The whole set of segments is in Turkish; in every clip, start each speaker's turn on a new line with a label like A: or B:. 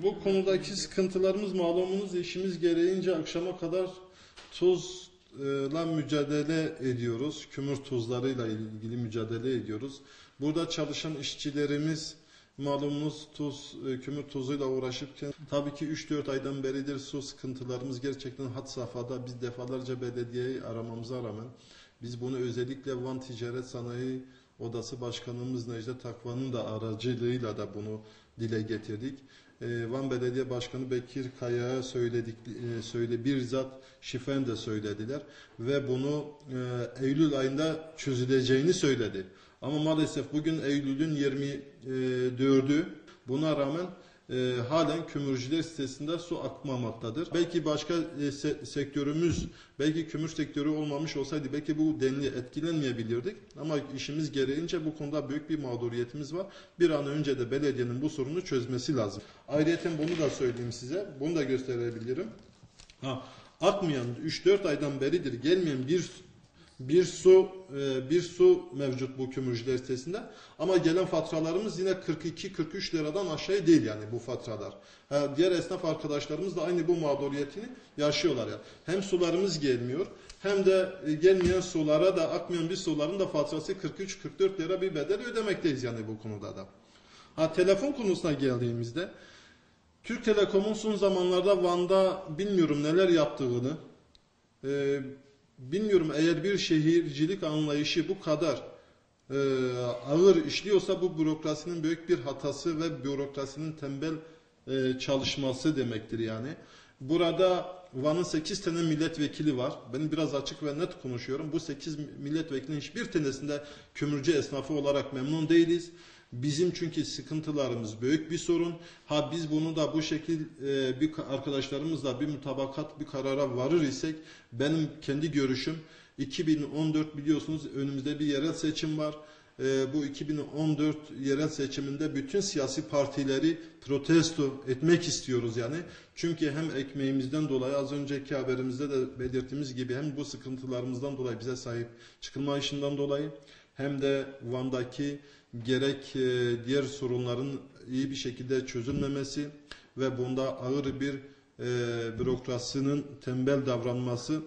A: Bu konudaki sıkıntılarımız malumunuz işimiz gereğince akşama kadar tuzla mücadele ediyoruz. Kümür tuzlarıyla ilgili mücadele ediyoruz. Burada çalışan işçilerimiz malumunuz kümür tuzuyla uğraşırken tabii ki 3-4 aydan beridir su sıkıntılarımız gerçekten had safhada. Biz defalarca belediyeyi aramamıza rağmen biz bunu özellikle Van Ticaret Sanayi Odası Başkanımız Necdet Akvan'ın da aracılığıyla da bunu dile getirdik. Van Belediye Başkanı Bekir Kaya'ya bizzat şifen de söylediler ve bunu Eylül ayında çözüleceğini söyledi. Ama maalesef bugün Eylül'ün 24'ü, buna rağmen halen kömürcüler sitesinde su akmamaktadır. Belki başka sektörümüz, belki kömür sektörü olmamış olsaydı belki bu denli etkilenmeyebilirdik. Ama işimiz gereğince bu konuda büyük bir mağduriyetimiz var. Bir an önce de belediyenin bu sorunu çözmesi lazım. Ayrıca bunu da söyleyeyim size, bunu da gösterebilirim. Akmayan 3-4 aydan beridir gelmeyen bir su mevcut bu kömürcüler sitesinde ama gelen faturalarımız yine 42-43 liradan aşağı değil yani bu faturalar. Diğer esnaf arkadaşlarımız da aynı bu mağduriyetini yaşıyorlar yani. Hem sularımız gelmiyor hem de gelmeyen sulara da akmayan bir suların da faturası 43-44 lira bir bedel ödemekteyiz yani bu konuda da. Telefon konusuna geldiğimizde Türk Telekom'un son zamanlarda Van'da bilmiyorum neler yaptığını bilmiyorum, eğer bir şehircilik anlayışı bu kadar ağır işliyorsa bu bürokrasinin büyük bir hatası ve bürokrasinin tembel çalışması demektir yani. Burada Van'ın 8 tane milletvekili var. Ben biraz açık ve net konuşuyorum. Bu 8 milletvekilinin hiçbir tanesinde kömürcü esnafı olarak memnun değiliz. Bizim çünkü sıkıntılarımız büyük bir sorun. Biz bunu da bu şekil bir arkadaşlarımızla bir mutabakat, bir karara varır isek, benim kendi görüşüm 2014 biliyorsunuz önümüzde bir yerel seçim var. Bu 2014 yerel seçiminde bütün siyasi partileri protesto etmek istiyoruz yani. Çünkü hem ekmeğimizden dolayı az önceki haberimizde de belirttiğimiz gibi hem bu sıkıntılarımızdan dolayı bize sahip çıkılma işinden dolayı hem de Van'daki gerek diğer sorunların iyi bir şekilde çözülmemesi ve bunda ağır bir bürokrasinin tembel davranması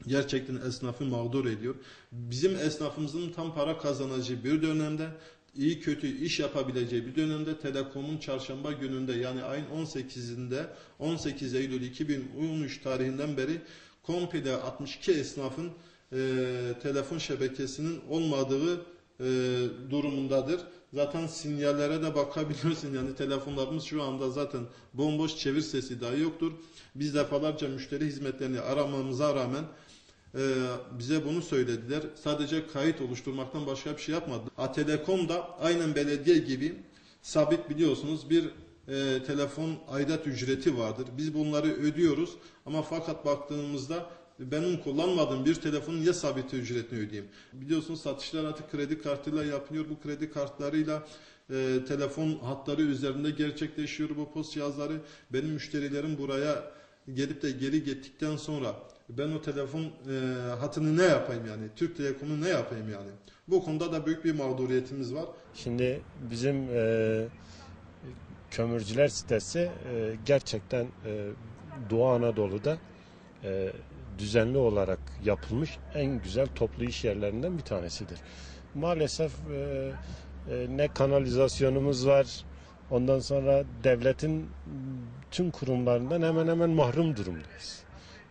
A: gerçekten esnafı mağdur ediyor. Bizim esnafımızın tam para kazanacağı bir dönemde, iyi kötü iş yapabileceği bir dönemde Telekom'un çarşamba gününde yani ayın 18 Eylül 2013 tarihinden beri komple 62 esnafın telefon şebekesinin olmadığı durumundadır. Zaten sinyallere de bakabiliyorsun yani telefonlarımız şu anda zaten bomboş, çevir sesi dahi yoktur. Biz defalarca müşteri hizmetlerini aramamıza rağmen bize bunu söylediler. Sadece kayıt oluşturmaktan başka bir şey yapmadı. Telekom da aynen belediye gibi sabit biliyorsunuz bir telefon aidat ücreti vardır. Biz bunları ödüyoruz ama fakat baktığımızda benim kullanmadığım bir telefonun ya sabit ücretini ödeyeyim. Biliyorsunuz satışlar artık kredi kartıyla yapılıyor. Bu kredi kartlarıyla telefon hatları üzerinde gerçekleşiyor bu post cihazları. Benim müşterilerim buraya gelip de geri gittikten sonra ben o telefon hatını ne yapayım yani? Türk Telekom'u ne yapayım yani? Bu konuda da büyük bir mağduriyetimiz var.
B: Şimdi bizim kömürcüler sitesi gerçekten Doğu Anadolu'da düzenli olarak yapılmış en güzel toplu iş yerlerinden bir tanesidir. Maalesef ne kanalizasyonumuz var, ondan sonra devletin tüm kurumlarından hemen hemen mahrum durumdayız.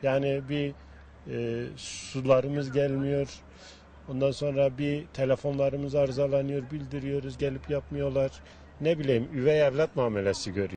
B: Yani bir sularımız gelmiyor, ondan sonra bir telefonlarımız arızalanıyor, bildiriyoruz, gelip yapmıyorlar. Ne bileyim, üvey evlat muamelesi görüyor.